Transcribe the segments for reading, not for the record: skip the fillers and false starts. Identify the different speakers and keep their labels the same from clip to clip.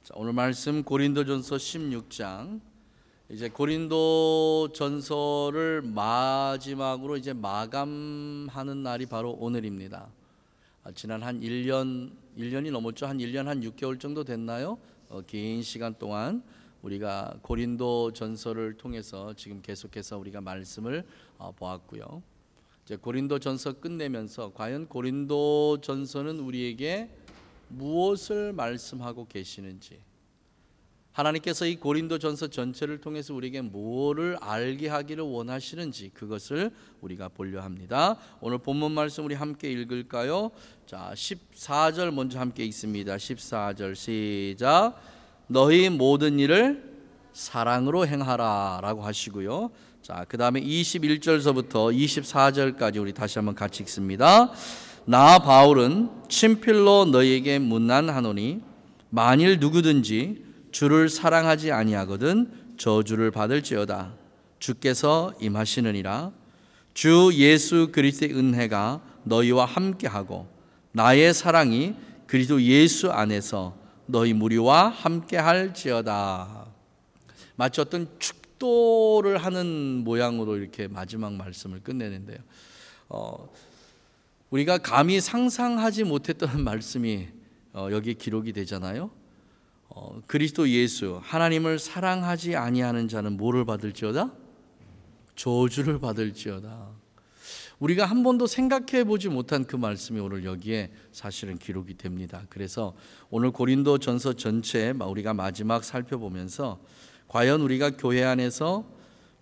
Speaker 1: 자, 오늘 말씀 고린도전서 16장. 이제 고린도전서를 마지막으로 이제 마감하는 날이 바로 오늘입니다. 지난 한 1년이 넘었죠. 한 1년 한 6개월 정도 됐나요? 긴 시간 동안 우리가 고린도전서를 통해서 지금 계속해서 우리가 말씀을 보았고요. 이제 고린도전서 끝내면서 과연 고린도전서는 우리에게 무엇을 말씀하고 계시는지, 하나님께서 이 고린도전서 전체를 통해서 우리에게 무엇을 알게 하기를 원하시는지 그것을 우리가 보려 합니다. 오늘 본문 말씀 우리 함께 읽을까요? 자, 14절 먼저 함께 읽습니다. 14절 시작. 너희 모든 일을 사랑으로 행하라 라고 하시고요. 자, 그 다음에 21절서부터 24절까지 우리 다시 한번 같이 읽습니다. 나 바울은 친필로 너희에게 문안하노니 만일 누구든지 주를 사랑하지 아니하거든 저주를 받을지어다. 주께서 임하시느니라. 주 예수 그리스도의 은혜가 너희와 함께하고 나의 사랑이 그리스도 예수 안에서 너희 무리와 함께할지어다. 마치 어떤 축도를 하는 모양으로 이렇게 마지막 말씀을 끝내는데요. 우리가 감히 상상하지 못했던 말씀이 여기 기록이 되잖아요. 그리스도 예수, 하나님을 사랑하지 아니하는 자는 뭐를 받을지어다? 저주를 받을지어다. 우리가 한 번도 생각해 보지 못한 그 말씀이 오늘 여기에 사실은 기록이 됩니다. 그래서 오늘 고린도전서 전체 우리가 마지막 살펴보면서 과연 우리가 교회 안에서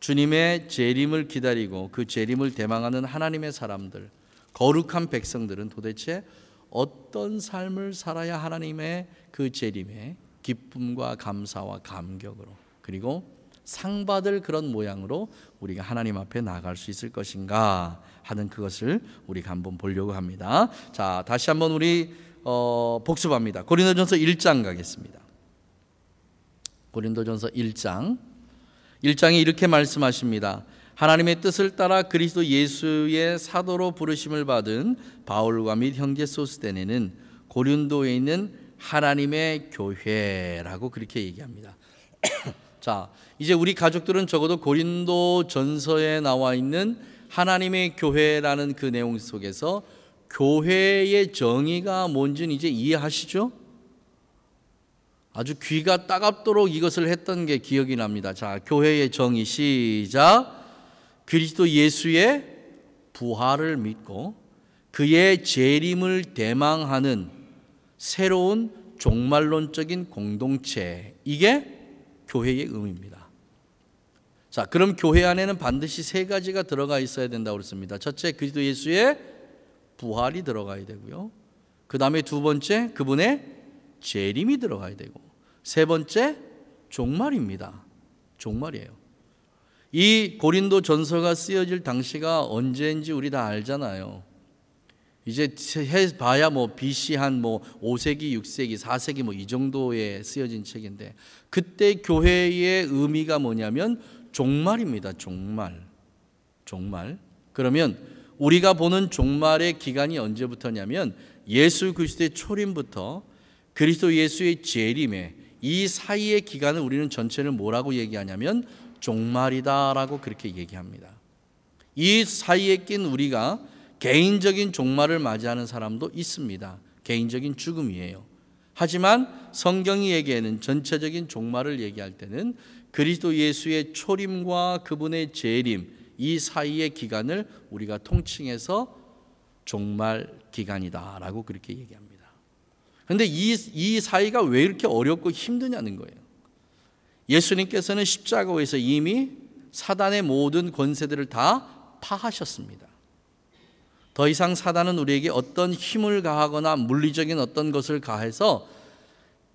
Speaker 1: 주님의 재림을 기다리고 그 재림을 대망하는 하나님의 사람들, 거룩한 백성들은 도대체 어떤 삶을 살아야 하나님의 그 재림에 기쁨과 감사와 감격으로, 그리고 상 받을 그런 모양으로 우리가 하나님 앞에 나아갈 수 있을 것인가 하는 그것을 우리가 한번 보려고 합니다. 자, 다시 한번 우리 복습합니다. 고린도전서 1장 가겠습니다. 고린도전서 1장에 이렇게 말씀하십니다. 하나님의 뜻을 따라 그리스도 예수의 사도로 부르심을 받은 바울과 및 형제 소스데네는 고린도에 있는 하나님의 교회라고 그렇게 얘기합니다. 자, 이제 우리 가족들은 적어도 고린도전서에 나와 있는 하나님의 교회라는 그 내용 속에서 교회의 정의가 뭔지는 이제 이해하시죠? 아주 귀가 따갑도록 이것을 했던 게 기억이 납니다. 자, 교회의 정의 시작. 그리스도 예수의 부활을 믿고 그의 재림을 대망하는 새로운 종말론적인 공동체, 이게 교회의 의미입니다. 자, 그럼 교회 안에는 반드시 세 가지가 들어가 있어야 된다고 그랬습니다. 첫째, 그리스도 예수의 부활이 들어가야 되고요. 그 다음에 두 번째, 그분의 재림이 들어가야 되고, 세 번째, 종말입니다. 종말이에요. 이 고린도 전서가 쓰여질 당시가 언제인지 우리 다 알잖아요. 이제 해봐야 BC 한 5세기, 6세기, 4세기 이 정도에 쓰여진 책인데, 그때 교회의 의미가 뭐냐면 종말입니다. 종말. 그러면 우리가 보는 종말의 기간이 언제부터냐면 예수 그리스도의 초림부터 그리스도 예수의 재림에 이 사이의 기간을 우리는 전체를 뭐라고 얘기하냐면 종말이다라고 그렇게 얘기합니다. 이 사이에 낀 우리가 개인적인 종말을 맞이하는 사람도 있습니다. 개인적인 죽음이에요. 하지만 성경이 얘기하는 전체적인 종말을 얘기할 때는 그리스도 예수의 초림과 그분의 재림, 이 사이의 기간을 우리가 통칭해서 종말 기간이다라고 그렇게 얘기합니다. 그런데 이 사이가 왜 이렇게 어렵고 힘드냐는 거예요. 예수님께서는 십자가에서 이미 사단의 모든 권세들을 다 파하셨습니다. 더 이상 사단은 우리에게 어떤 힘을 가하거나 물리적인 어떤 것을 가해서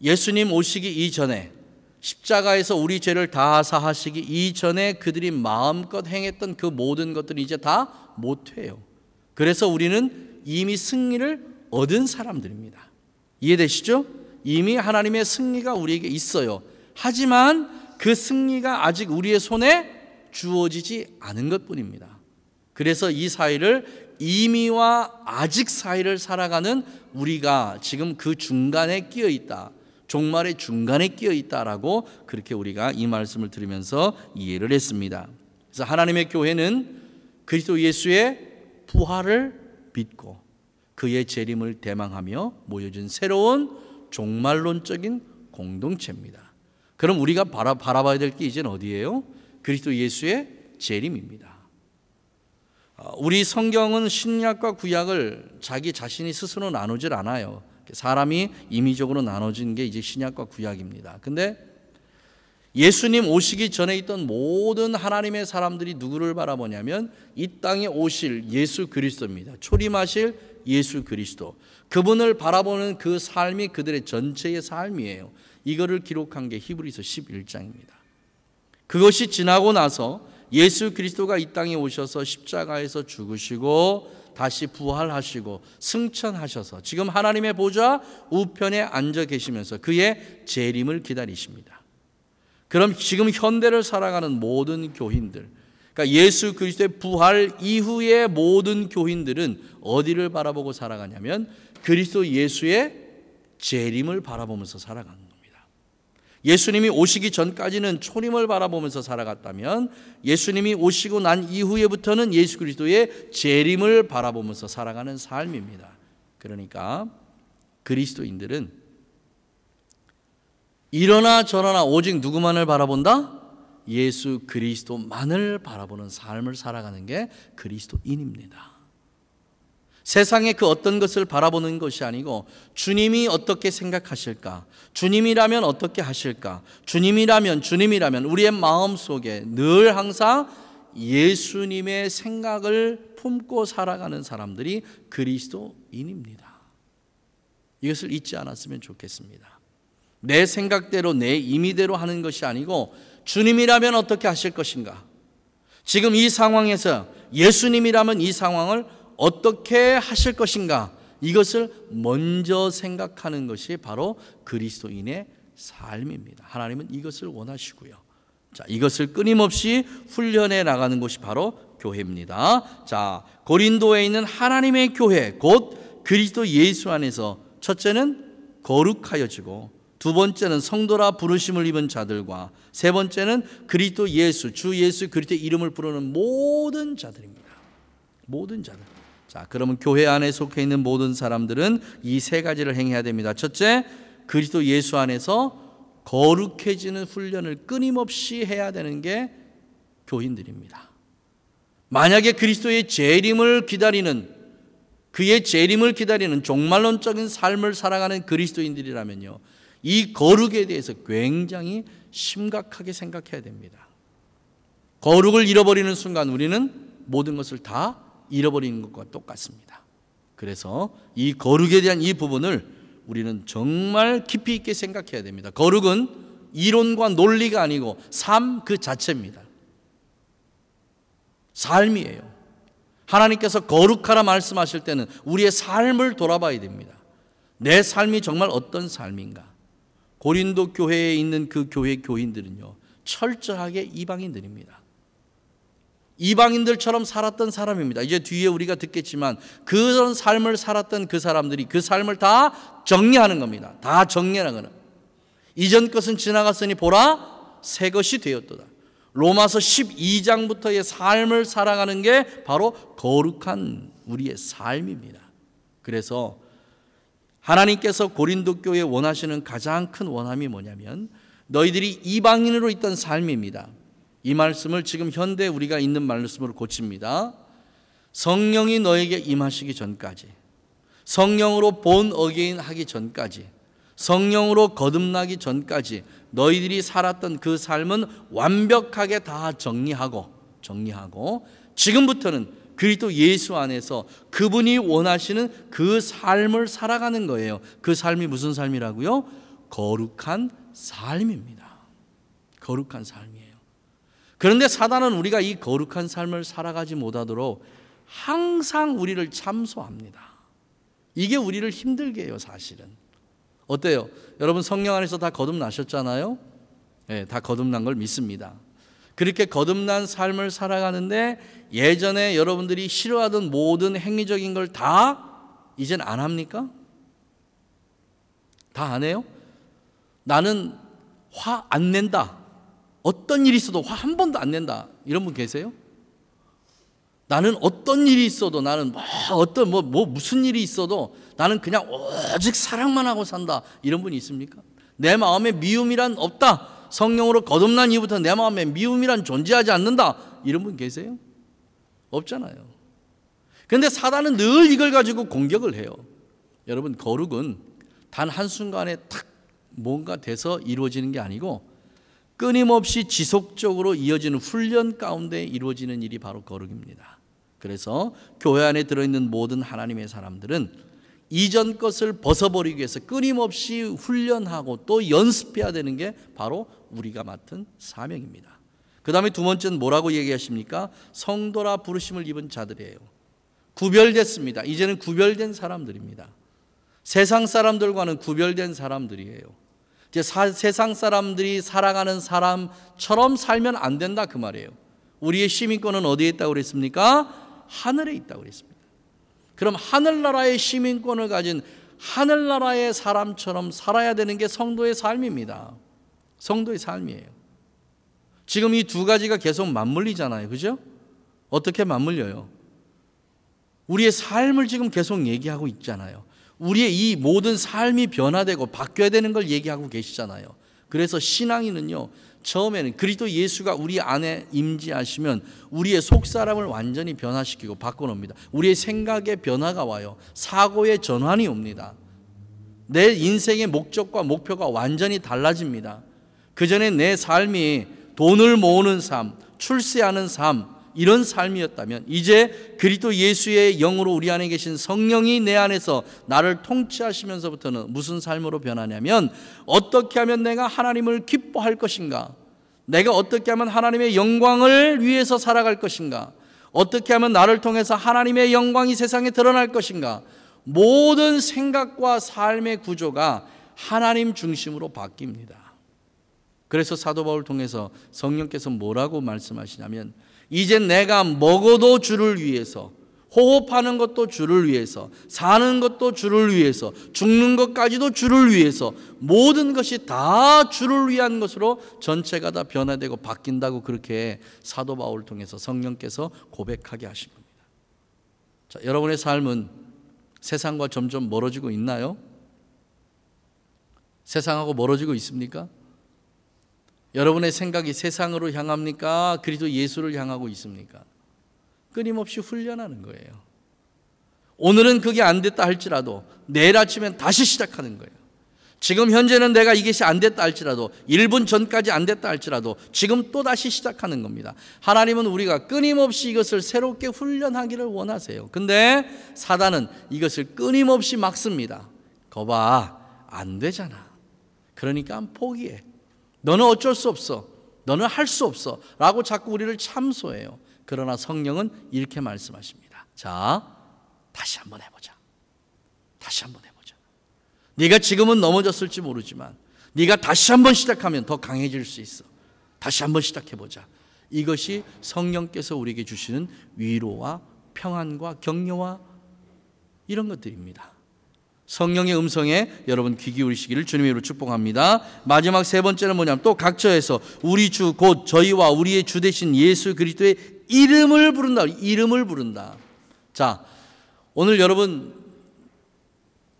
Speaker 1: 예수님 오시기 이전에, 십자가에서 우리 죄를 다 사하시기 이전에 그들이 마음껏 행했던 그 모든 것들이 이제 다 못해요. 그래서 우리는 이미 승리를 얻은 사람들입니다. 이해되시죠? 이미 하나님의 승리가 우리에게 있어요. 하지만 그 승리가 아직 우리의 손에 주어지지 않은 것뿐입니다. 그래서 이 사이를 이미와 아직 사이를 살아가는 우리가 지금 그 중간에 끼어 있다. 종말의 중간에 끼어 있다라고 그렇게 우리가 이 말씀을 들으면서 이해를 했습니다. 그래서 하나님의 교회는 그리스도 예수의 부활을 믿고 그의 재림을 대망하며 모여진 새로운 종말론적인 공동체입니다. 그럼 우리가 바라봐야 될 게 이제는 어디예요? 그리스도 예수의 재림입니다. 우리 성경은 신약과 구약을 자기 자신이 스스로 나누질 않아요. 사람이 임의적으로 나눠진 게 이제 신약과 구약입니다. 근데 예수님 오시기 전에 있던 모든 하나님의 사람들이 누구를 바라보냐면 이 땅에 오실 예수 그리스도입니다. 초림하실 예수 그리스도. 그분을 바라보는 그 삶이 그들의 전체의 삶이에요. 이거를 기록한 게 히브리서 11장입니다. 그것이 지나고 나서 예수 그리스도가 이 땅에 오셔서 십자가에서 죽으시고 다시 부활하시고 승천하셔서 지금 하나님의 보좌 우편에 앉아 계시면서 그의 재림을 기다리십니다. 그럼 지금 현대를 살아가는 모든 교인들, 그러니까 예수 그리스도의 부활 이후의 모든 교인들은 어디를 바라보고 살아가냐면 그리스도 예수의 재림을 바라보면서 살아가는 겁니다. 예수님이 오시기 전까지는 초림을 바라보면서 살아갔다면 예수님이 오시고 난 이후에부터는 예수 그리스도의 재림을 바라보면서 살아가는 삶입니다. 그러니까 그리스도인들은 이러나 저러나 오직 누구만을 바라본다? 예수 그리스도만을 바라보는 삶을 살아가는 게 그리스도인입니다. 세상의 그 어떤 것을 바라보는 것이 아니고 주님이 어떻게 생각하실까? 주님이라면 어떻게 하실까? 주님이라면 우리의 마음속에 늘 항상 예수님의 생각을 품고 살아가는 사람들이 그리스도인입니다. 이것을 잊지 않았으면 좋겠습니다. 내 생각대로 내 임의대로 하는 것이 아니고 주님이라면 어떻게 하실 것인가? 지금 이 상황에서 예수님이라면 이 상황을 어떻게 하실 것인가? 이것을 먼저 생각하는 것이 바로 그리스도인의 삶입니다. 하나님은 이것을 원하시고요. 자, 이것을 끊임없이 훈련해 나가는 것이 바로 교회입니다. 자, 고린도에 있는 하나님의 교회, 곧 그리스도 예수 안에서 첫째는 거룩하여지고 두 번째는 성도라 부르심을 입은 자들과 세 번째는 그리스도 예수, 주 예수 그리스도의 이름을 부르는 모든 자들입니다. 모든 자들. 자, 그러면 교회 안에 속해 있는 모든 사람들은 이 세 가지를 행해야 됩니다. 첫째, 그리스도 예수 안에서 거룩해지는 훈련을 끊임없이 해야 되는 게 교인들입니다. 만약에 그리스도의 재림을 기다리는 그의 재림을 기다리는 종말론적인 삶을 살아가는 그리스도인들이라면요, 이 거룩에 대해서 굉장히 심각하게 생각해야 됩니다. 거룩을 잃어버리는 순간 우리는 모든 것을 다 잃어버리는 것과 똑같습니다. 그래서 이 거룩에 대한 이 부분을 우리는 정말 깊이 있게 생각해야 됩니다. 거룩은 이론과 논리가 아니고 삶 그 자체입니다. 삶이에요. 하나님께서 거룩하라 말씀하실 때는 우리의 삶을 돌아봐야 됩니다. 내 삶이 정말 어떤 삶인가? 고린도 교회에 있는 그 교회 교인들은요, 철저하게 이방인들입니다. 이방인들처럼 살았던 사람입니다. 이제 뒤에 우리가 듣겠지만 그런 삶을 살았던 그 사람들이 그 삶을 다 정리하는 겁니다. 다 정리하는. 이전 것은 지나갔으니 보라 새 것이 되었도다. 로마서 12장부터의 삶을 살아가는 게 바로 거룩한 우리의 삶입니다. 그래서 하나님께서 고린도 교회에 원하시는 가장 큰 원함이 뭐냐면 너희들이 이방인으로 있던 삶입니다. 이 말씀을 지금 현대 우리가 있는 말씀으로 고칩니다. 성령이 너에게 임하시기 전까지, 성령으로 본 어게인 하기 전까지, 성령으로 거듭나기 전까지 너희들이 살았던 그 삶은 완벽하게 다 정리하고 지금부터는 그리스도 예수 안에서 그분이 원하시는 그 삶을 살아가는 거예요. 그 삶이 무슨 삶이라고요? 거룩한 삶입니다. 거룩한 삶이에요. 그런데 사단은 우리가 이 거룩한 삶을 살아가지 못하도록 항상 우리를 참소합니다. 이게 우리를 힘들게 해요, 사실은. 어때요? 여러분 성령 안에서 다 거듭나셨잖아요? 네, 다 거듭난 걸 믿습니다. 그렇게 거듭난 삶을 살아가는데 예전에 여러분들이 싫어하던 모든 행위적인 걸 다 이젠 안 합니까? 다 안 해요? 나는 화 안 낸다. 어떤 일이 있어도 화 한 번도 안 낸다. 이런 분 계세요? 나는 어떤 일이 있어도 나는 무슨 일이 있어도 나는 그냥 오직 사랑만 하고 산다. 이런 분이 있습니까? 내 마음에 미움이란 없다. 성령으로 거듭난 이후부터 내 마음에 미움이란 존재하지 않는다. 이런 분 계세요? 없잖아요. 그런데 사단은 늘 이걸 가지고 공격을 해요. 여러분, 거룩은 단 한순간에 탁 뭔가 돼서 이루어지는 게 아니고 끊임없이 지속적으로 이어지는 훈련 가운데 이루어지는 일이 바로 거룩입니다. 그래서 교회 안에 들어있는 모든 하나님의 사람들은 이전 것을 벗어버리기 위해서 끊임없이 훈련하고 또 연습해야 되는 게 바로 우리가 맡은 사명입니다. 그 다음에 두 번째는 뭐라고 얘기하십니까? 성도라 부르심을 입은 자들이에요. 구별됐습니다. 이제는 구별된 사람들입니다. 세상 사람들과는 구별된 사람들이에요. 이제 세상 사람들이 살아가는 사람처럼 살면 안 된다 그 말이에요. 우리의 시민권은 어디에 있다고 그랬습니까? 하늘에 있다고 그랬습니다. 그럼 하늘나라의 시민권을 가진 하늘나라의 사람처럼 살아야 되는 게 성도의 삶입니다. 성도의 삶이에요. 지금 이 두 가지가 계속 맞물리잖아요. 그죠? 어떻게 맞물려요? 우리의 삶을 지금 계속 얘기하고 있잖아요. 우리의 이 모든 삶이 변화되고 바뀌어야 되는 걸 얘기하고 계시잖아요. 그래서 신앙인은요, 처음에는 그리스도 예수가 우리 안에 임재하시면 우리의 속사람을 완전히 변화시키고 바꿔놓습니다. 우리의 생각의 변화가 와요. 사고의 전환이 옵니다. 내 인생의 목적과 목표가 완전히 달라집니다. 그전에 내 삶이 돈을 모으는 삶, 출세하는 삶, 이런 삶이었다면 이제 그리스도 예수의 영으로 우리 안에 계신 성령이 내 안에서 나를 통치하시면서부터는 무슨 삶으로 변하냐면, 어떻게 하면 내가 하나님을 기뻐할 것인가, 내가 어떻게 하면 하나님의 영광을 위해서 살아갈 것인가, 어떻게 하면 나를 통해서 하나님의 영광이 세상에 드러날 것인가, 모든 생각과 삶의 구조가 하나님 중심으로 바뀝니다. 그래서 사도 바울을 통해서 성령께서 뭐라고 말씀하시냐면, 이제 내가 먹어도 주를 위해서, 호흡하는 것도 주를 위해서, 사는 것도 주를 위해서, 죽는 것까지도 주를 위해서, 모든 것이 다 주를 위한 것으로 전체가 다 변화되고 바뀐다고 그렇게 사도 바울을 통해서 성령께서 고백하게 하신 겁니다. 자, 여러분의 삶은 세상과 점점 멀어지고 있나요? 세상하고 멀어지고 있습니까? 여러분의 생각이 세상으로 향합니까? 그리스도 예수를 향하고 있습니까? 끊임없이 훈련하는 거예요. 오늘은 그게 안 됐다 할지라도 내일 아침엔 다시 시작하는 거예요. 지금 현재는 내가 이것이 안 됐다 할지라도 1분 전까지 안 됐다 할지라도 지금 또 다시 시작하는 겁니다. 하나님은 우리가 끊임없이 이것을 새롭게 훈련하기를 원하세요. 근데 사단은 이것을 끊임없이 막습니다. 거봐, 안 되잖아. 그러니까 포기해. 너는 어쩔 수 없어. 너는 할 수 없어. 라고 자꾸 우리를 참소해요. 그러나 성령은 이렇게 말씀하십니다. 자, 다시 한번 해보자. 다시 한번 해보자. 네가 지금은 넘어졌을지 모르지만 네가 다시 한번 시작하면 더 강해질 수 있어. 다시 한번 시작해보자. 이것이 성령께서 우리에게 주시는 위로와 평안과 격려와 이런 것들입니다. 성령의 음성에 여러분 귀 기울이시기를 주님의 이름으로 축복합니다. 마지막 세 번째는 뭐냐면, 또 각처에서 우리 주 곧 저희와 우리의 주 되신 예수 그리스도의 이름을 부른다. 이름을 부른다. 자, 오늘 여러분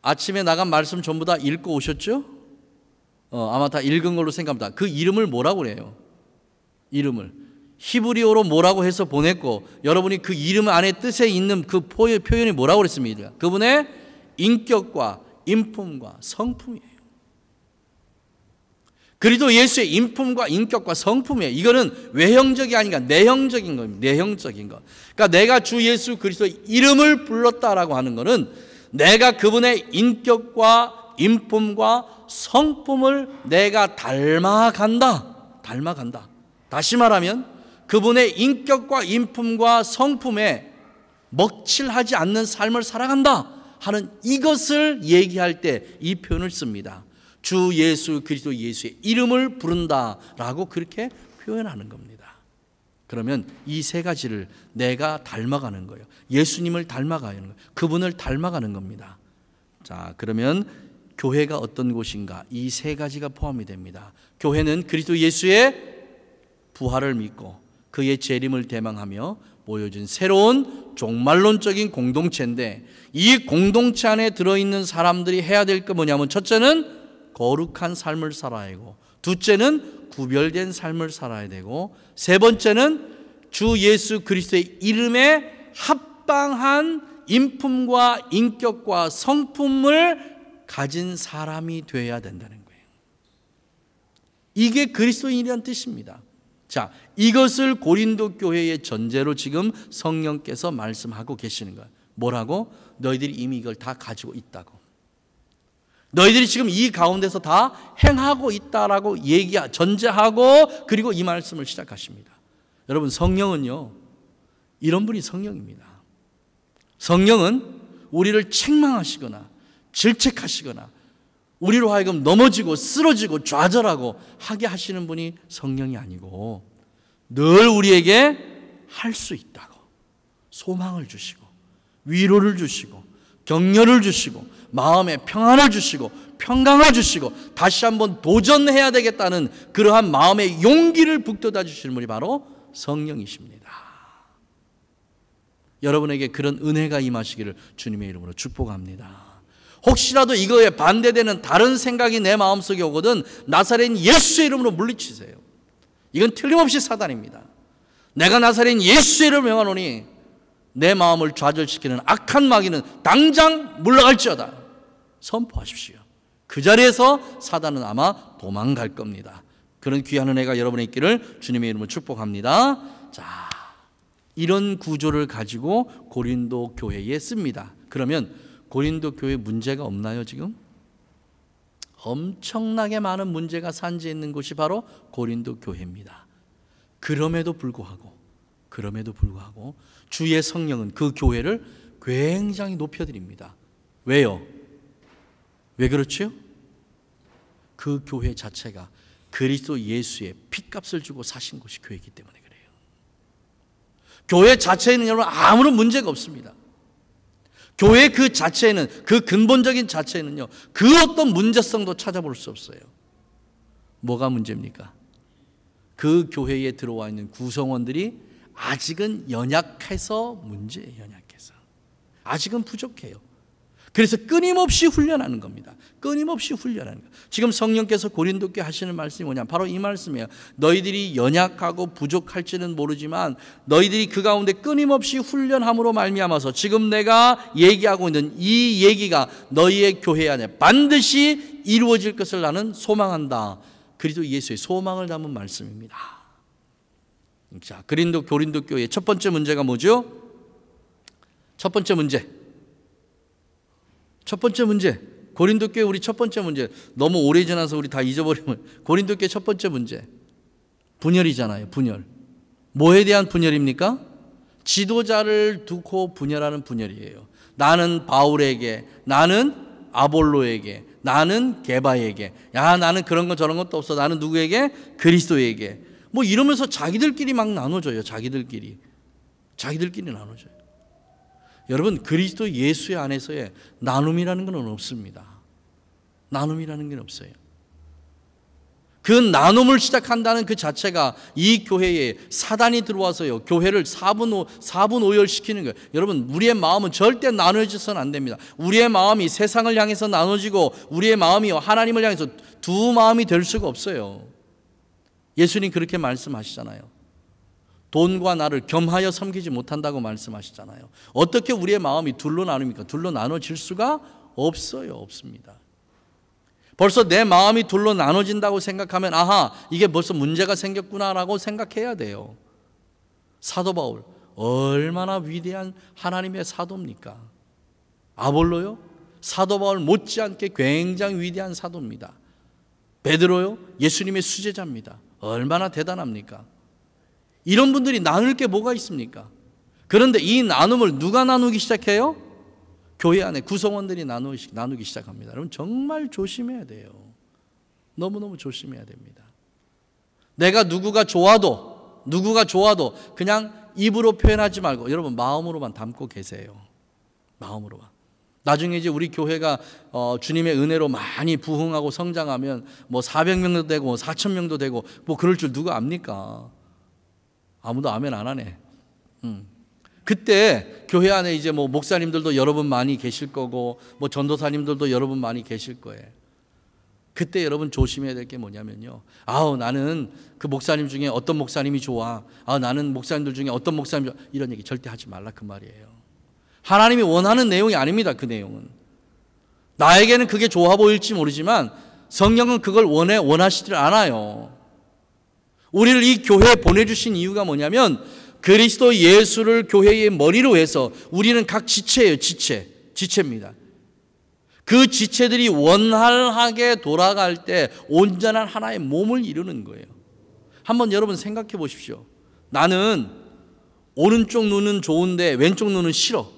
Speaker 1: 아침에 나간 말씀 전부 다 읽고 오셨죠? 아마 다 읽은 걸로 생각합니다. 그 이름을 뭐라고 그래요? 이름을 히브리어로 뭐라고 해서 보냈고, 여러분이 그 이름 안에 뜻에 있는 그 표현이 뭐라고 그랬습니까? 그분의 인격과 인품과 성품이에요. 그리스도 예수의 인품과 인격과 성품이에요. 이거는 외형적이 아니라 내형적인 겁니다. 내형적인 것. 그러니까 내가 주 예수 그리스도의 이름을 불렀다라고 하는 것은 내가 그분의 인격과 인품과 성품을 내가 닮아간다. 닮아간다. 다시 말하면 그분의 인격과 인품과 성품에 먹칠하지 않는 삶을 살아간다 하는 이것을 얘기할 때 이 표현을 씁니다. 주 예수 그리스도 예수의 이름을 부른다라고 그렇게 표현하는 겁니다. 그러면 이 세 가지를 내가 닮아가는 거예요. 예수님을 닮아가는 거예요. 그분을 닮아가는 겁니다. 자, 그러면 교회가 어떤 곳인가? 이 세 가지가 포함이 됩니다. 교회는 그리스도 예수의 부활을 믿고 그의 재림을 대망하며 모여진 새로운 종말론적인 공동체인데, 이 공동체 안에 들어있는 사람들이 해야 될 게 뭐냐면, 첫째는 거룩한 삶을 살아야 되고, 둘째는 구별된 삶을 살아야 되고, 세 번째는 주 예수 그리스도의 이름에 합당한 인품과 인격과 성품을 가진 사람이 되어야 된다는 거예요. 이게 그리스도인이란 뜻입니다. 자, 이것을 고린도 교회의 전제로 지금 성령께서 말씀하고 계시는 거예요. 뭐라고? 너희들이 이미 이걸 다 가지고 있다고. 너희들이 지금 이 가운데서 다 행하고 있다라고 전제하고, 그리고 이 말씀을 시작하십니다. 여러분, 성령은요, 이런 분이 성령입니다. 성령은 우리를 책망하시거나 질책하시거나 우리로 하여금 넘어지고 쓰러지고 좌절하고 하게 하시는 분이 성령이 아니고, 늘 우리에게 할 수 있다고 소망을 주시고 위로를 주시고 격려를 주시고 마음에 평안을 주시고 평강을 주시고 다시 한번 도전해야 되겠다는 그러한 마음의 용기를 북돋아 주시는 분이 바로 성령이십니다. 여러분에게 그런 은혜가 임하시기를 주님의 이름으로 축복합니다. 혹시라도 이거에 반대되는 다른 생각이 내 마음속에 오거든 나사렛 예수의 이름으로 물리치세요. 이건 틀림없이 사단입니다. 내가 나사렛 예수의 이름을 명하노니 내 마음을 좌절시키는 악한 마귀는 당장 물러갈지어다 선포하십시오. 그 자리에서 사단은 아마 도망갈 겁니다. 그런 귀한 은혜가 여러분에 있기를 주님의 이름으로 축복합니다. 자, 이런 구조를 가지고 고린도 교회에 씁니다. 그러면 고린도 교회 문제가 없나요 지금? 엄청나게 많은 문제가 산재해 있는 곳이 바로 고린도 교회입니다. 그럼에도 불구하고 주의 성령은 그 교회를 굉장히 높여드립니다. 왜요? 왜 그렇죠? 그 교회 자체가 그리스도 예수의 핏값을 주고 사신 것이 교회이기 때문에 그래요. 교회 자체에는 여러분 아무런 문제가 없습니다. 교회 그 자체에는, 그 근본적인 자체에는요, 그 어떤 문제성도 찾아볼 수 없어요. 뭐가 문제입니까? 그 교회에 들어와 있는 구성원들이 아직은 연약해서 문제예요. 연약해서 아직은 부족해요. 그래서 끊임없이 훈련하는 겁니다. 끊임없이 훈련하는 거예요. 지금 성령께서 고린도께 하시는 말씀이 뭐냐? 바로 이 말씀이에요. 너희들이 연약하고 부족할지는 모르지만 너희들이 그 가운데 끊임없이 훈련함으로 말미암아서 지금 내가 얘기하고 있는 이 얘기가 너희의 교회 안에 반드시 이루어질 것을 나는 소망한다. 그리스도 예수의 소망을 담은 말씀입니다. 자, 고린도 교회의 첫 번째 문제가 뭐죠? 첫 번째 문제, 고린도 교회 우리 첫 번째 문제, 너무 오래 지나서 우리 다 잊어버리면, 고린도 교회 첫 번째 문제 분열이잖아요. 분열. 뭐에 대한 분열입니까? 지도자를 두고 분열하는 분열이에요. 나는 바울에게, 나는 아볼로에게, 나는 게바에게, 야 나는 그런 거 저런 것도 없어, 나는 누구에게? 그리스도에게. 뭐 이러면서 자기들끼리 막 나눠줘요. 자기들끼리 나눠줘요. 여러분, 그리스도 예수 안에서의 나눔이라는 건 없습니다. 나눔이라는 게 없어요. 그 나눔을 시작한다는 그 자체가 이 교회에 사단이 들어와서요, 교회를 사분오열시키는 거예요. 여러분, 우리의 마음은 절대 나눠져서는 안 됩니다. 우리의 마음이 세상을 향해서 나눠지고 우리의 마음이 하나님을 향해서 두 마음이 될 수가 없어요. 예수님 그렇게 말씀하시잖아요. 돈과 나를 겸하여 섬기지 못한다고 말씀하시잖아요. 어떻게 우리의 마음이 둘로 나눕니까? 둘로 나눠질 수가 없어요. 없습니다. 벌써 내 마음이 둘로 나눠진다고 생각하면 아하, 이게 벌써 문제가 생겼구나라고 생각해야 돼요. 사도 바울 얼마나 위대한 하나님의 사도입니까? 아볼로요? 사도 바울 못지않게 굉장히 위대한 사도입니다. 베드로요? 예수님의 수제자입니다. 얼마나 대단합니까? 이런 분들이 나눌 게 뭐가 있습니까? 그런데 이 나눔을 누가 나누기 시작해요? 교회 안에 구성원들이 나누기 시작합니다. 여러분, 정말 조심해야 돼요. 너무너무 조심해야 됩니다. 내가 누구가 좋아도 그냥 입으로 표현하지 말고 여러분 마음으로만 담고 계세요. 마음으로만. 나중에 이제 우리 교회가 주님의 은혜로 많이 부흥하고 성장하면 뭐 400명도 되고 4,000명도 되고 뭐 그럴 줄 누가 압니까? 아무도 아멘 안 하네. 그때 교회 안에 이제 뭐 목사님들도 여러분 많이 계실 거고 뭐 전도사님들도 여러분 많이 계실 거예요. 그때 여러분 조심해야 될 게 뭐냐면요. 나는 그 목사님 중에 어떤 목사님이 좋아. 나는 목사님들 중에 어떤 목사님이 좋아. 이런 얘기 절대 하지 말라 그 말이에요. 하나님이 원하는 내용이 아닙니다. 그 내용은. 나에게는 그게 좋아 보일지 모르지만 성령은 그걸 원하시질 않아요. 우리를 이 교회에 보내주신 이유가 뭐냐면 그리스도 예수를 교회의 머리로 해서 우리는 각 지체예요. 지체입니다. 그 지체들이 원활하게 돌아갈 때 온전한 하나의 몸을 이루는 거예요. 한번 여러분 생각해 보십시오. 나는 오른쪽 눈은 좋은데 왼쪽 눈은 싫어.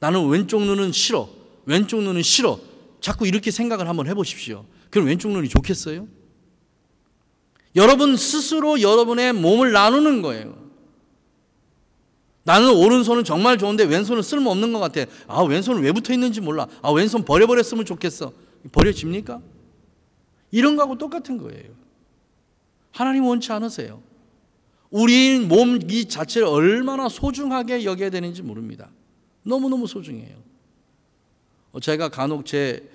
Speaker 1: 나는 왼쪽 눈은 싫어. 왼쪽 눈은 싫어. 자꾸 이렇게 생각을 한번 해보십시오. 그럼 왼쪽 눈이 좋겠어요? 여러분 스스로 여러분의 몸을 나누는 거예요. 나는 오른손은 정말 좋은데 왼손은 쓸모없는 것 같아. 왼손은 왜 붙어 있는지 몰라. 왼손 버려버렸으면 좋겠어. 버려집니까? 이런 거하고 똑같은 거예요. 하나님 원치 않으세요. 우리 몸 이 자체를 얼마나 소중하게 여겨야 되는지 모릅니다. 너무너무 소중해요. 제가 간혹 제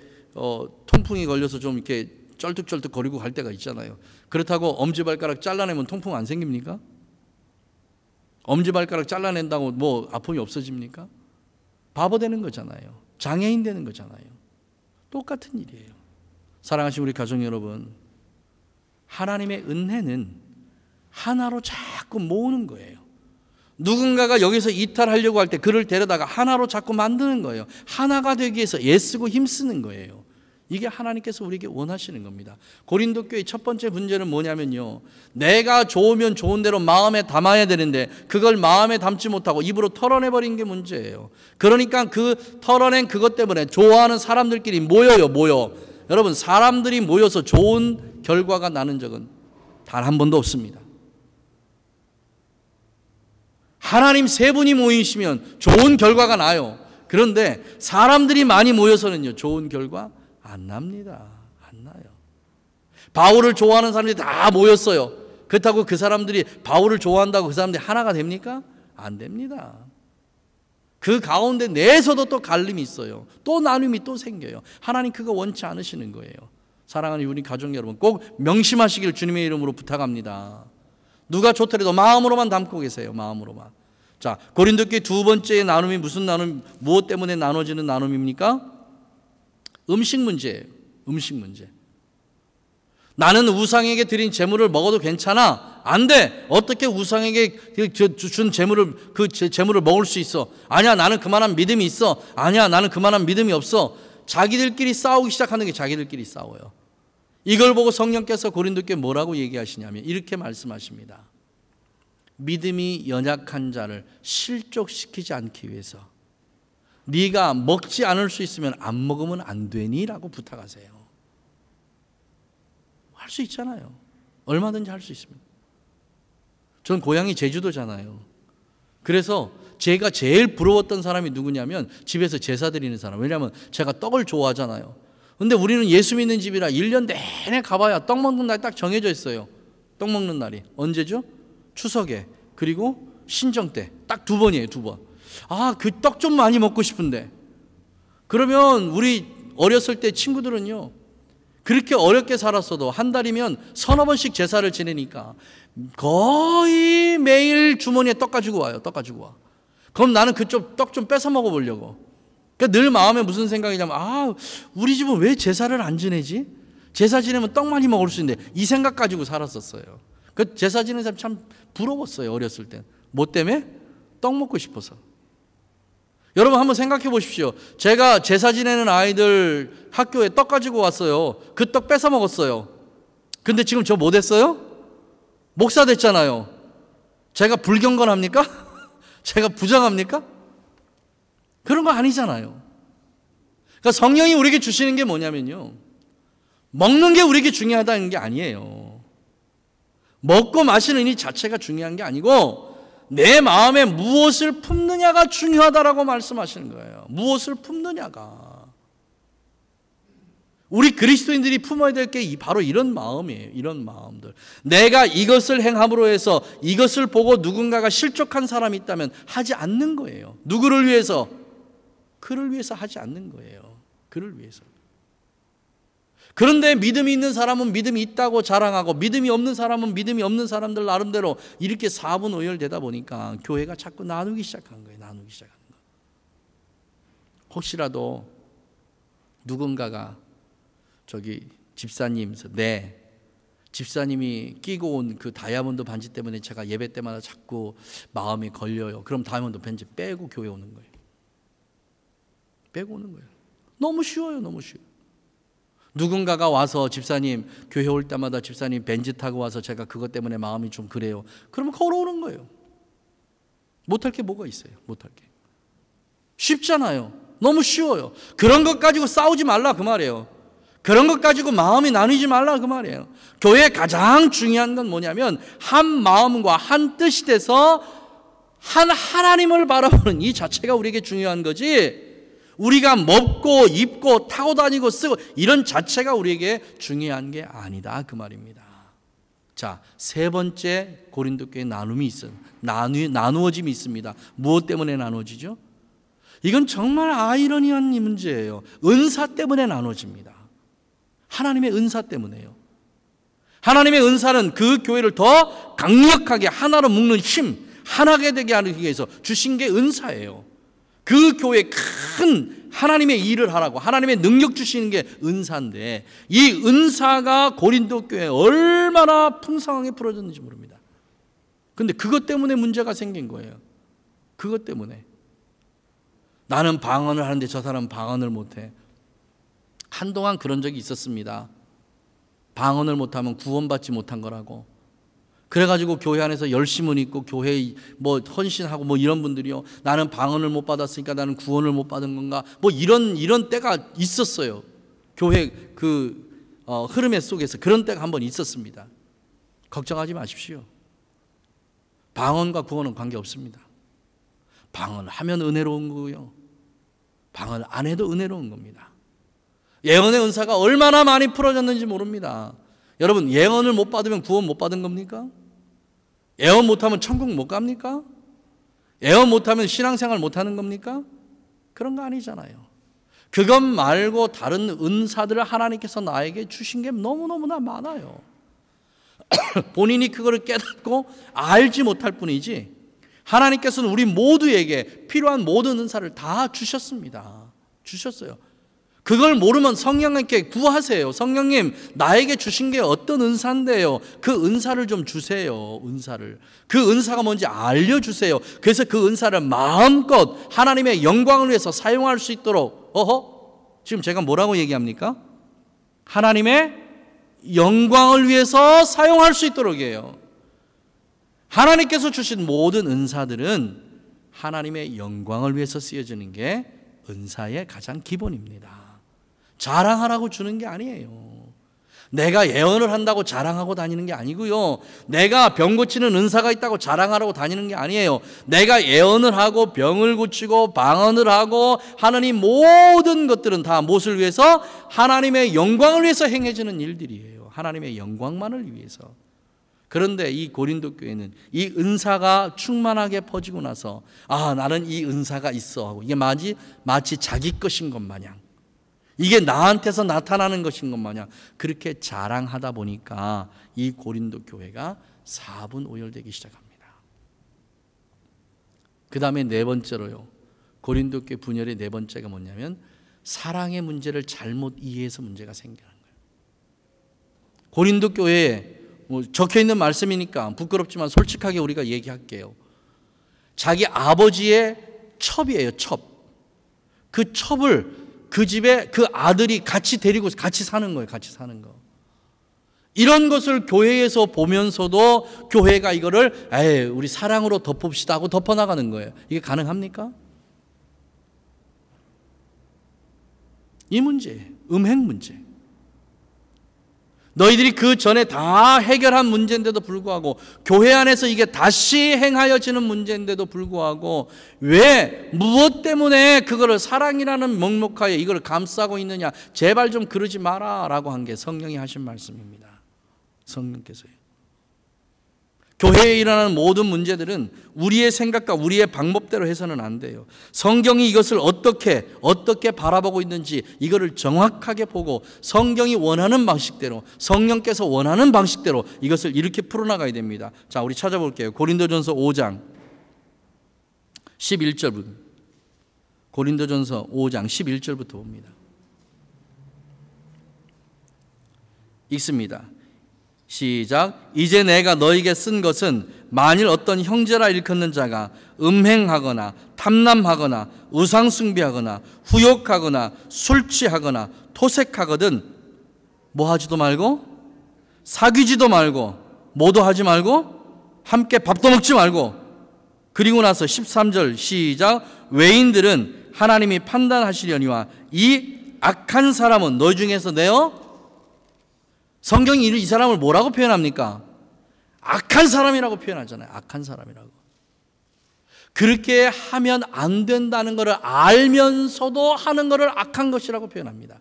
Speaker 1: 통풍이 걸려서 좀 이렇게 쩔뚝쩔뚝 거리고 갈 때가 있잖아요. 그렇다고 엄지발가락 잘라내면 통풍 안 생깁니까? 엄지발가락 잘라낸다고 뭐 아픔이 없어집니까? 바보 되는 거잖아요. 장애인 되는 거잖아요. 똑같은 일이에요. 사랑하시는 우리 가족 여러분, 하나님의 은혜는 하나로 자꾸 모으는 거예요. 누군가가 여기서 이탈하려고 할 때 그를 데려다가 하나로 자꾸 만드는 거예요. 하나가 되기 위해서 애쓰고 힘쓰는 거예요. 이게 하나님께서 우리에게 원하시는 겁니다. 고린도 교회의 첫 번째 문제는 뭐냐면요, 내가 좋으면 좋은 대로 마음에 담아야 되는데 그걸 마음에 담지 못하고 입으로 털어내버린 게 문제예요. 그러니까 그 털어낸 그것 때문에 좋아하는 사람들끼리 모여. 여러분, 사람들이 모여서 좋은 결과가 나는 적은 단 한 번도 없습니다. 하나님 세 분이 모이시면 좋은 결과가 나요. 그런데 사람들이 많이 모여서는요, 좋은 결과 안 납니다. 안 나요. 바울을 좋아하는 사람들이 다 모였어요. 그렇다고 그 사람들이 바울을 좋아한다고 그 사람들이 하나가 됩니까? 안 됩니다. 그 가운데 내에서도 또 갈림이 있어요. 또 나눔이 또 생겨요. 하나님 그거 원치 않으시는 거예요. 사랑하는 우리 가족 여러분, 꼭 명심하시길 주님의 이름으로 부탁합니다. 누가 좋더라도 마음으로만 담고 계세요. 마음으로만. 자, 고린도교회 두 번째 나눔이 무슨 나눔, 무엇 때문에 나눠지는 나눔입니까? 음식 문제예요. 음식 문제. 나는 우상에게 드린 재물을 먹어도 괜찮아? 안 돼. 어떻게 우상에게 준 재물을, 그 재물을 먹을 수 있어? 아니야, 나는 그만한 믿음이 있어. 아니야, 나는 그만한 믿음이 없어. 자기들끼리 싸우기 시작하는 게 자기들끼리 싸워요. 이걸 보고 성령께서 고린도교회 뭐라고 얘기하시냐면 이렇게 말씀하십니다. 믿음이 연약한 자를 실족시키지 않기 위해서 네가 먹지 않을 수 있으면 안 먹으면 안 되니? 라고 부탁하세요. 할 수 있잖아요. 얼마든지 할 수 있습니다. 전 고향이 제주도잖아요. 그래서 제가 제일 부러웠던 사람이 누구냐면 집에서 제사 드리는 사람. 왜냐하면 제가 떡을 좋아하잖아요. 근데 우리는 예수 믿는 집이라 1년 내내 가봐야 떡 먹는 날이 딱 정해져 있어요. 떡 먹는 날이 언제죠? 추석에, 그리고 신정 때 딱 2번이에요. 2번. 그 떡 좀 많이 먹고 싶은데. 그러면 우리 어렸을 때 친구들은요, 그렇게 어렵게 살았어도 한 달이면 1~2번씩 제사를 지내니까 거의 매일 주머니에 떡 가지고 와요. 떡 가지고 와. 그럼 나는 그쪽 떡 좀 뺏어 먹어보려고. 그러니까 늘 마음에 무슨 생각이냐면, 우리 집은 왜 제사를 안 지내지? 제사 지내면 떡 많이 먹을 수 있는데, 이 생각 가지고 살았었어요. 그 제사 지내는 사람 참 부러웠어요. 어렸을 땐. 뭐 때문에? 떡 먹고 싶어서. 여러분 한번 생각해 보십시오. 제가 제사 지내는 아이들 학교에 떡 가지고 왔어요. 그 떡 뺏어 먹었어요. 근데 지금 저 뭐 됐어요? 목사 됐잖아요. 제가 불경건합니까? 제가 부정합니까? 그런 거 아니잖아요. 그러니까 성령이 우리에게 주시는 게 뭐냐면요, 먹는 게 우리에게 중요하다는 게 아니에요. 먹고 마시는 이 자체가 중요한 게 아니고 내 마음에 무엇을 품느냐가 중요하다라고 말씀하시는 거예요. 무엇을 품느냐가. 우리 그리스도인들이 품어야 될 게 바로 이런 마음이에요. 이런 마음들. 내가 이것을 행함으로 해서 이것을 보고 누군가가 실족한 사람이 있다면 하지 않는 거예요. 누구를 위해서? 그를 위해서 하지 않는 거예요. 그를 위해서. 그런데 믿음이 있는 사람은 믿음이 있다고 자랑하고 믿음이 없는 사람은 믿음이 없는 사람들 나름대로 이렇게 사분오열되다 보니까 교회가 자꾸 나누기 시작한 거예요. 나누기 시작하는 거. 혹시라도 누군가가 저기 집사님, 네, 집사님이 끼고 온 그 다이아몬드 반지 때문에 제가 예배 때마다 자꾸 마음이 걸려요. 그럼 다이아몬드 반지 빼고 교회 오는 거예요. 빼고 오는 거예요. 너무 쉬워요. 너무 쉬워요. 누군가가 와서 집사님 교회 올 때마다 집사님 벤츠 타고 와서 제가 그것 때문에 마음이 좀 그래요. 그러면 걸어오는 거예요. 못할 게 뭐가 있어요. 못할 게. 쉽잖아요. 너무 쉬워요. 그런 것 가지고 싸우지 말라 그 말이에요. 그런 것 가지고 마음이 나뉘지 말라 그 말이에요. 교회에 가장 중요한 건 뭐냐면 한 마음과 한 뜻이 돼서 한 하나님을 바라보는 이 자체가 우리에게 중요한 거지, 우리가 먹고 입고 타고 다니고 쓰고 이런 자체가 우리에게 중요한 게 아니다 그 말입니다. 자, 세 번째 고린도 교회 나눔이 있어요. 나누어짐이 있습니다. 무엇 때문에 나누어지죠? 이건 정말 아이러니한 문제예요. 은사 때문에 나누어집니다. 하나님의 은사 때문에요. 하나님의 은사는 그 교회를 더 강력하게 하나로 묶는 힘, 하나게 되게 하기 위해서 주신 게 은사예요. 그 교회에 큰 하나님의 일을 하라고 하나님의 능력 주시는 게 은사인데, 이 은사가 고린도 교회에 얼마나 풍성하게 풀어졌는지 모릅니다. 그런데 그것 때문에 문제가 생긴 거예요. 그것 때문에. 나는 방언을 하는데 저 사람은 방언을 못해. 한동안 그런 적이 있었습니다. 방언을 못하면 구원받지 못한 거라고. 그래가지고 교회 안에서 열심은 있고 교회에 뭐 헌신하고 뭐 이런 분들이요, 나는 방언을 못 받았으니까 나는 구원을 못 받은 건가, 뭐 이런 때가 있었어요. 교회 흐름의 속에서 그런 때가 한번 있었습니다. 걱정하지 마십시오. 방언과 구원은 관계없습니다. 방언을 하면 은혜로운 거고요, 방언을 안 해도 은혜로운 겁니다. 예언의 은사가 얼마나 많이 풀어졌는지 모릅니다. 여러분, 예언을 못 받으면 구원 못 받은 겁니까? 예언 못하면 천국 못 갑니까? 예언 못하면 신앙생활 못하는 겁니까? 그런 거 아니잖아요. 그것 말고 다른 은사들을 하나님께서 나에게 주신 게 너무너무나 많아요. 본인이 그거를 깨닫고 알지 못할 뿐이지 하나님께서는 우리 모두에게 필요한 모든 은사를 다 주셨습니다. 주셨어요. 그걸 모르면 성령님께 구하세요. 성령님, 나에게 주신 게 어떤 은사인데요, 그 은사를 좀 주세요. 은사를. 그 은사가 뭔지 알려주세요. 그래서 그 은사를 마음껏 하나님의 영광을 위해서 사용할 수 있도록. 지금 제가 뭐라고 얘기합니까? 하나님의 영광을 위해서 사용할 수 있도록 해요. 하나님께서 주신 모든 은사들은 하나님의 영광을 위해서 쓰여지는 게 은사의 가장 기본입니다. 자랑하라고 주는 게 아니에요. 내가 예언을 한다고 자랑하고 다니는 게 아니고요, 내가 병 고치는 은사가 있다고 자랑하라고 다니는 게 아니에요. 내가 예언을 하고 병을 고치고 방언을 하고 하는 이 모든 것들은 다 무엇을 위해서? 하나님의 영광을 위해서 행해지는 일들이에요. 하나님의 영광만을 위해서. 그런데 이 고린도 교회는 이 은사가 충만하게 퍼지고 나서 나는 이 은사가 있어 하고, 이게 마치 자기 것인 것 마냥, 이게 나한테서 나타나는 것인 것 마냥 그렇게 자랑하다 보니까 이 고린도 교회가 사분오열되기 시작합니다. 그 다음에 네 번째로요, 고린도 교회 분열의 네 번째가 뭐냐면 사랑의 문제를 잘못 이해해서 문제가 생기는 거예요. 고린도 교회에 적혀있는 말씀이니까 부끄럽지만 솔직하게 우리가 얘기할게요. 자기 아버지의 첩이에요. 첩. 그 첩을 그 집에 그 아들이 같이 데리고 같이 사는 거예요. 같이 사는 거. 이런 것을 교회에서 보면서도 교회가 이거를 우리 사랑으로 덮읍시다 하고 덮어나가는 거예요. 이게 가능합니까? 이 문제, 음행 문제. 너희들이 그 전에 다 해결한 문제인데도 불구하고, 교회 안에서 이게 다시 행하여지는 문제인데도 불구하고 왜, 무엇 때문에 그거를 사랑이라는 목록하에 이걸 감싸고 있느냐, 제발 좀 그러지 마라 라고 한 게 성령이 하신 말씀입니다. 성령께서요. 교회에 일어나는 모든 문제들은 우리의 생각과 우리의 방법대로 해서는 안 돼요. 성경이 이것을 어떻게 바라보고 있는지 이거를 정확하게 보고 성경이 원하는 방식대로, 성령께서 원하는 방식대로 이것을 이렇게 풀어나가야 됩니다. 자, 우리 찾아볼게요. 고린도전서 5장 11절부터. 고린도전서 5장 11절부터 봅니다. 읽습니다. 시작. 이제 내가 너에게 쓴 것은 만일 어떤 형제라 일컫는 자가 음행하거나 탐남하거나 우상숭배하거나 후욕하거나 술취하거나 토색하거든 뭐 하지도 말고, 사귀지도 말고, 뭐도 하지 말고, 함께 밥도 먹지 말고. 그리고 나서 13절 시작. 외인들은 하나님이 판단하시려니와 이 악한 사람은 너희 중에서 내어. 성경이 이 사람을 뭐라고 표현합니까? 악한 사람이라고 표현하잖아요. 악한 사람이라고. 그렇게 하면 안 된다는 것을 알면서도 하는 것을 악한 것이라고 표현합니다.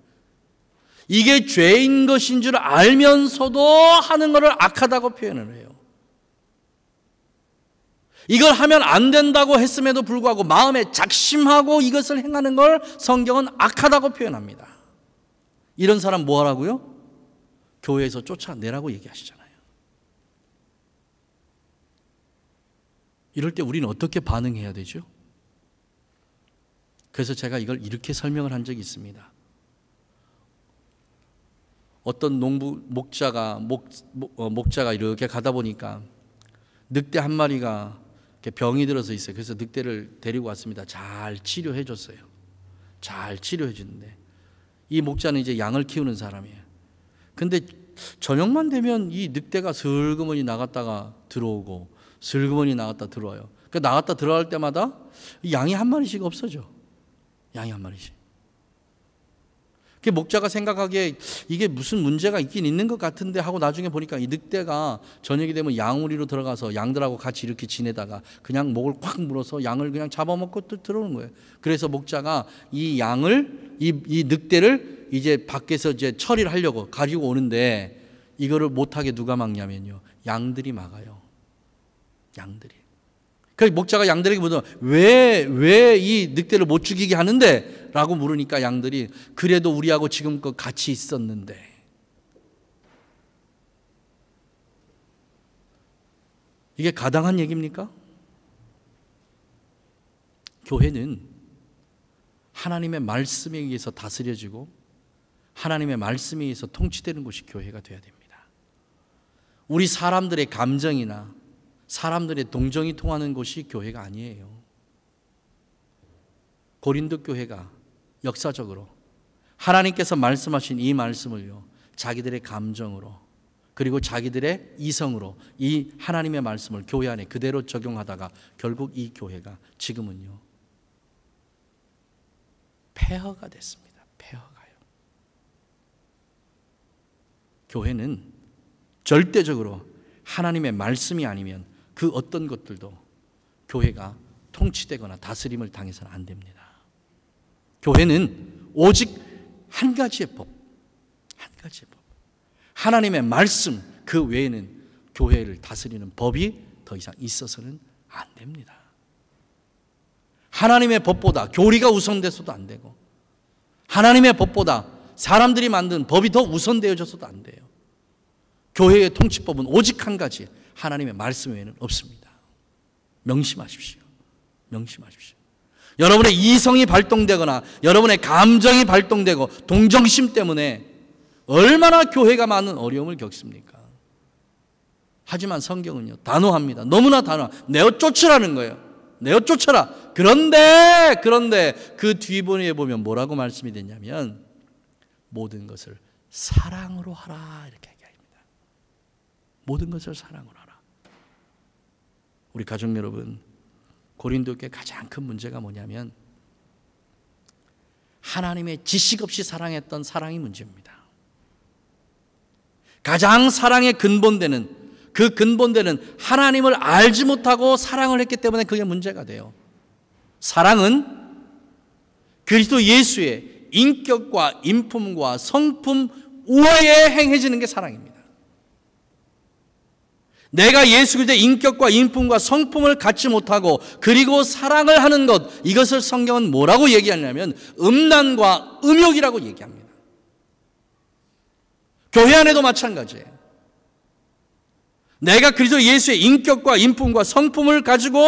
Speaker 1: 이게 죄인 것인 줄 알면서도 하는 것을 악하다고 표현을 해요. 이걸 하면 안 된다고 했음에도 불구하고 마음에 작심하고 이것을 행하는 걸 성경은 악하다고 표현합니다. 이런 사람 뭐 하라고요? 교회에서 쫓아내라고 얘기하시잖아요. 이럴 때 우리는 어떻게 반응해야 되죠? 그래서 제가 이걸 이렇게 설명을 한 적이 있습니다. 어떤 목자가 이렇게 가다 보니까 늑대 한 마리가 병이 들어서 있어요. 그래서 늑대를 데리고 왔습니다. 잘 치료해 줬어요. 잘 치료해 주는데 이 목자는 이제 양을 키우는 사람이에요. 근데 저녁만 되면 이 늑대가 슬그머니 나갔다가 들어오고 슬그머니 나갔다 들어와요. 그 나갔다 들어갈 때마다 양이 한 마리씩 없어져. 양이 한 마리씩. 그 목자가 생각하기에 이게 무슨 문제가 있긴 있는 것 같은데 하고 나중에 보니까 이 늑대가 저녁이 되면 양우리로 들어가서 양들하고 같이 이렇게 지내다가 그냥 목을 콱 물어서 양을 그냥 잡아먹고 또 들어오는 거예요. 그래서 목자가 이 양을, 이 늑대를 이제 밖에서 이제 처리를 하려고 가지고 오는데 이거를 못하게 누가 막냐면요, 양들이 막아요. 양들이. 그래서 목자가 양들에게 물어, 왜 이 늑대를 못 죽이게 하는데? 라고 물으니까 양들이, 그래도 우리하고 지금껏 같이 있었는데. 이게 가당한 얘기입니까? 교회는 하나님의 말씀에 의해서 다스려지고 하나님의 말씀에 의해서 통치되는 곳이 교회가 되어야 됩니다. 우리 사람들의 감정이나 사람들의 동정이 통하는 곳이 교회가 아니에요. 고린도 교회가 역사적으로 하나님께서 말씀하신 이 말씀을요, 자기들의 감정으로 그리고 자기들의 이성으로 이 하나님의 말씀을 교회 안에 그대로 적용하다가 결국 이 교회가 지금은요 폐허가 됐습니다. 폐허가요. 교회는 절대적으로 하나님의 말씀이 아니면 그 어떤 것들도 교회가 통치되거나 다스림을 당해서는 안 됩니다. 교회는 오직 한 가지의 법, 한 가지의 법, 하나님의 말씀, 그 외에는 교회를 다스리는 법이 더 이상 있어서는 안 됩니다. 하나님의 법보다 교리가 우선돼서도 안 되고 하나님의 법보다 사람들이 만든 법이 더 우선되어져서도 안 돼요. 교회의 통치법은 오직 한 가지, 하나님의 말씀 외에는 없습니다. 명심하십시오. 명심하십시오. 여러분의 이성이 발동되거나 여러분의 감정이 발동되고 동정심 때문에 얼마나 교회가 많은 어려움을 겪습니까? 하지만 성경은요 단호합니다. 너무나 단호하. 내어 쫓으라는 거예요. 내어 쫓아라. 그런데 그 뒷부분에 보면 뭐라고 말씀이 되냐면 모든 것을 사랑으로 하라 이렇게 얘기합니다. 모든 것을 사랑으로 하라. 우리 가족 여러분, 고린도 교회 가장 큰 문제가 뭐냐면 하나님의 지식 없이 사랑했던 사랑이 문제입니다. 가장 사랑의 근본되는, 그 근본되는 하나님을 알지 못하고 사랑을 했기 때문에 그게 문제가 돼요. 사랑은 그리스도 예수의 인격과 인품과 성품 우회에 행해지는 게 사랑입니다. 내가 예수 그리스도의 인격과 인품과 성품을 갖지 못하고 그리고 사랑을 하는 것, 이것을 성경은 뭐라고 얘기하냐면 음란과 음욕이라고 얘기합니다. 교회 안에도 마찬가지예요. 내가 그리스도 예수의 인격과 인품과 성품을 가지고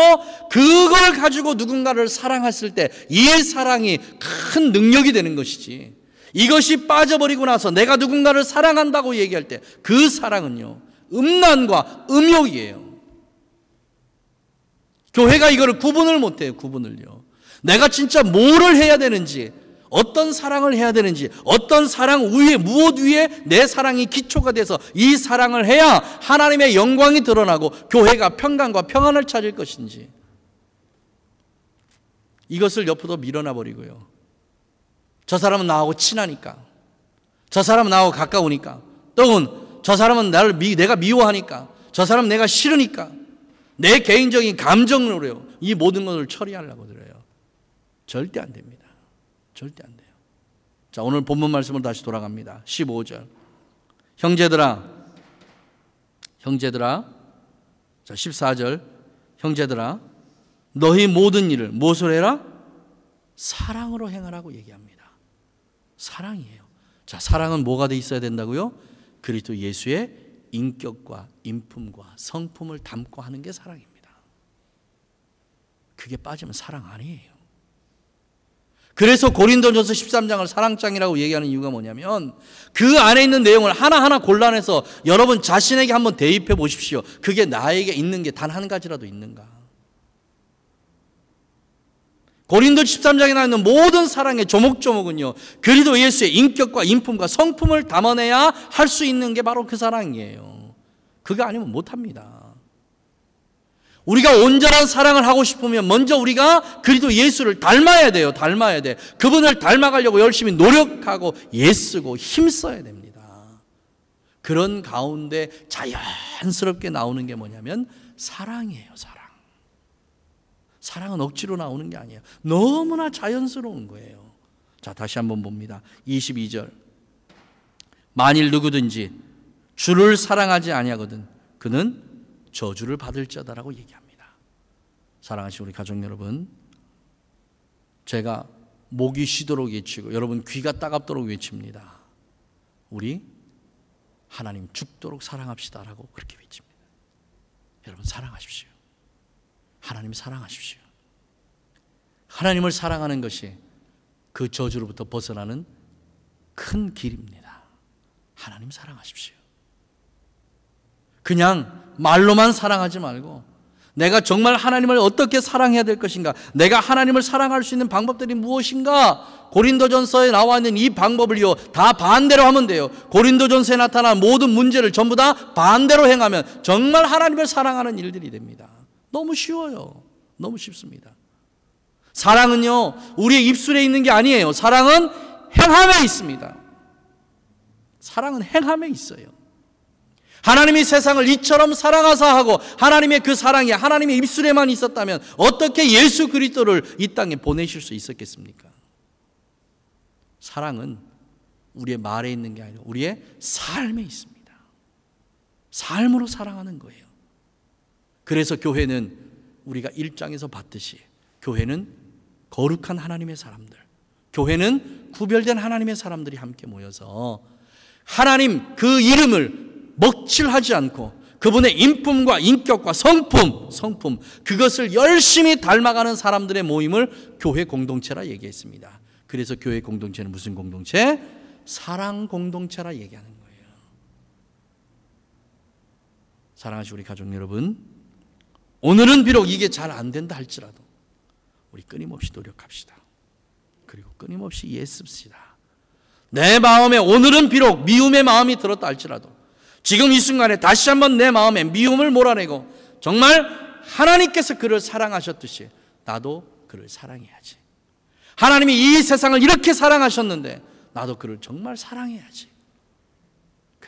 Speaker 1: 그걸 가지고 누군가를 사랑했을 때 이 사랑이 큰 능력이 되는 것이지, 이것이 빠져버리고 나서 내가 누군가를 사랑한다고 얘기할 때 그 사랑은요 음란과 음욕이에요. 교회가 이거를 구분을 못해요. 구분을요. 내가 진짜 뭐를 해야 되는지, 어떤 사랑을 해야 되는지, 어떤 사랑 위에, 무엇 위에 내 사랑이 기초가 돼서 이 사랑을 해야 하나님의 영광이 드러나고 교회가 평강과 평안을 찾을 것인지, 이것을 옆으로 밀어놔 버리고요. 저 사람은 나하고 친하니까, 저 사람은 나하고 가까우니까, 또는 저 사람은 내가 미워하니까, 저 사람은 내가 싫으니까, 내 개인적인 감정으로요 이 모든 것을 처리하려고 들어요. 절대 안 됩니다. 절대 안 돼요. 자, 오늘 본문 말씀으로 다시 돌아갑니다. 15절. 형제들아. 자, 14절. 형제들아, 너희 모든 일을 무엇으로 해라? 사랑으로 행하라고 얘기합니다. 사랑이에요. 자, 사랑은 뭐가 돼 있어야 된다고요? 그리스도 예수의 인격과 인품과 성품을 담고 하는 게 사랑입니다. 그게 빠지면 사랑 아니에요. 그래서 고린도전서 13장을 사랑장이라고 얘기하는 이유가 뭐냐면 그 안에 있는 내용을 하나하나 골라내서 여러분 자신에게 한번 대입해 보십시오. 그게 나에게 있는 게 단 한 가지라도 있는가? 고린도 13장에 나와 있는 모든 사랑의 조목조목은요 그리스도 예수의 인격과 인품과 성품을 담아내야 할 수 있는 게 바로 그 사랑이에요. 그거 아니면 못합니다. 우리가 온전한 사랑을 하고 싶으면 먼저 우리가 그리스도 예수를 닮아야 돼요. 닮아야 돼. 그분을 닮아가려고 열심히 노력하고 애쓰고 힘써야 됩니다. 그런 가운데 자연스럽게 나오는 게 뭐냐면 사랑이에요. 사랑은 억지로 나오는 게 아니에요. 너무나 자연스러운 거예요. 자, 다시 한번 봅니다. 22절. 만일 누구든지 주를 사랑하지 아니하거든 그는 저주를 받을지어다라고 얘기합니다. 사랑하시는 우리 가족 여러분, 제가 목이 쉬도록 외치고 여러분 귀가 따갑도록 외칩니다. 우리 하나님 죽도록 사랑합시다라고 그렇게 외칩니다. 여러분 사랑하십시오. 하나님 사랑하십시오. 하나님을 사랑하는 것이 그 저주로부터 벗어나는 큰 길입니다. 하나님 사랑하십시오. 그냥 말로만 사랑하지 말고 내가 정말 하나님을 어떻게 사랑해야 될 것인가, 내가 하나님을 사랑할 수 있는 방법들이 무엇인가, 고린도전서에 나와 있는 이 방법을요 다 반대로 하면 돼요. 고린도전서에 나타난 모든 문제를 전부 다 반대로 행하면 정말 하나님을 사랑하는 일들이 됩니다. 너무 쉬워요. 너무 쉽습니다. 사랑은요 우리의 입술에 있는 게 아니에요. 사랑은 행함에 있습니다. 사랑은 행함에 있어요. 하나님이 세상을 이처럼 사랑하사 하고 하나님의 그 사랑이 하나님의 입술에만 있었다면 어떻게 예수 그리스도를 이 땅에 보내실 수 있었겠습니까? 사랑은 우리의 말에 있는 게 아니라 우리의 삶에 있습니다. 삶으로 사랑하는 거예요. 그래서 교회는 우리가 1장에서 봤듯이 교회는 거룩한 하나님의 사람들, 교회는 구별된 하나님의 사람들이 함께 모여서 하나님 그 이름을 먹칠하지 않고 그분의 인품과 인격과 성품 그것을 열심히 닮아가는 사람들의 모임을 교회 공동체라 얘기했습니다. 그래서 교회 공동체는 무슨 공동체? 사랑 공동체라 얘기하는 거예요. 사랑하시는 우리 가족 여러분, 오늘은 비록 이게 잘 안 된다 할지라도 우리 끊임없이 노력합시다. 그리고 끊임없이 애씁시다. 내 마음에 오늘은 비록 미움의 마음이 들었다 할지라도 지금 이 순간에 다시 한번 내 마음에 미움을 몰아내고 정말 하나님께서 그를 사랑하셨듯이 나도 그를 사랑해야지. 하나님이 이 세상을 이렇게 사랑하셨는데 나도 그를 정말 사랑해야지.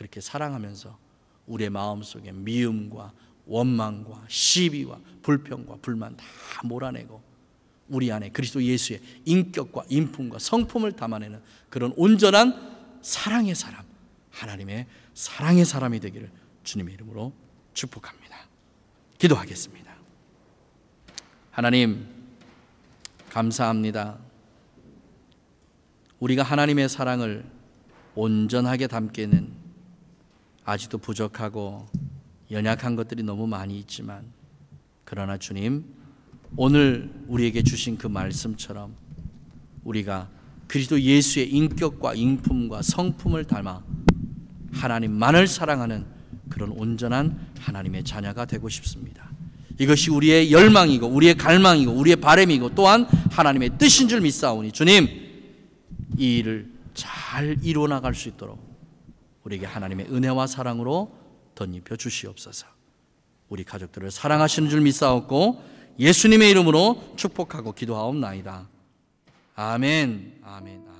Speaker 1: 그렇게 사랑하면서 우리의 마음속에 미움과 원망과 시비와 불평과 불만 다 몰아내고 우리 안에 그리스도 예수의 인격과 인품과 성품을 담아내는 그런 온전한 사랑의 사람, 하나님의 사랑의 사람이 되기를 주님의 이름으로 축복합니다. 기도하겠습니다. 하나님, 감사합니다. 우리가 하나님의 사랑을 온전하게 담기에는 아직도 부족하고 연약한 것들이 너무 많이 있지만, 그러나 주님, 오늘 우리에게 주신 그 말씀처럼 우리가 그리스도 예수의 인격과 인품과 성품을 닮아 하나님만을 사랑하는 그런 온전한 하나님의 자녀가 되고 싶습니다. 이것이 우리의 열망이고 우리의 갈망이고 우리의 바람이고 또한 하나님의 뜻인 줄 믿사오니 주님, 이 일을 잘 이루어 나갈 수 있도록 우리에게 하나님의 은혜와 사랑으로 덧입혀 주시옵소서. 우리 가족들을 사랑하시는 줄 믿사옵고 예수님의 이름으로 축복하고 기도하옵나이다. 아멘. 아멘.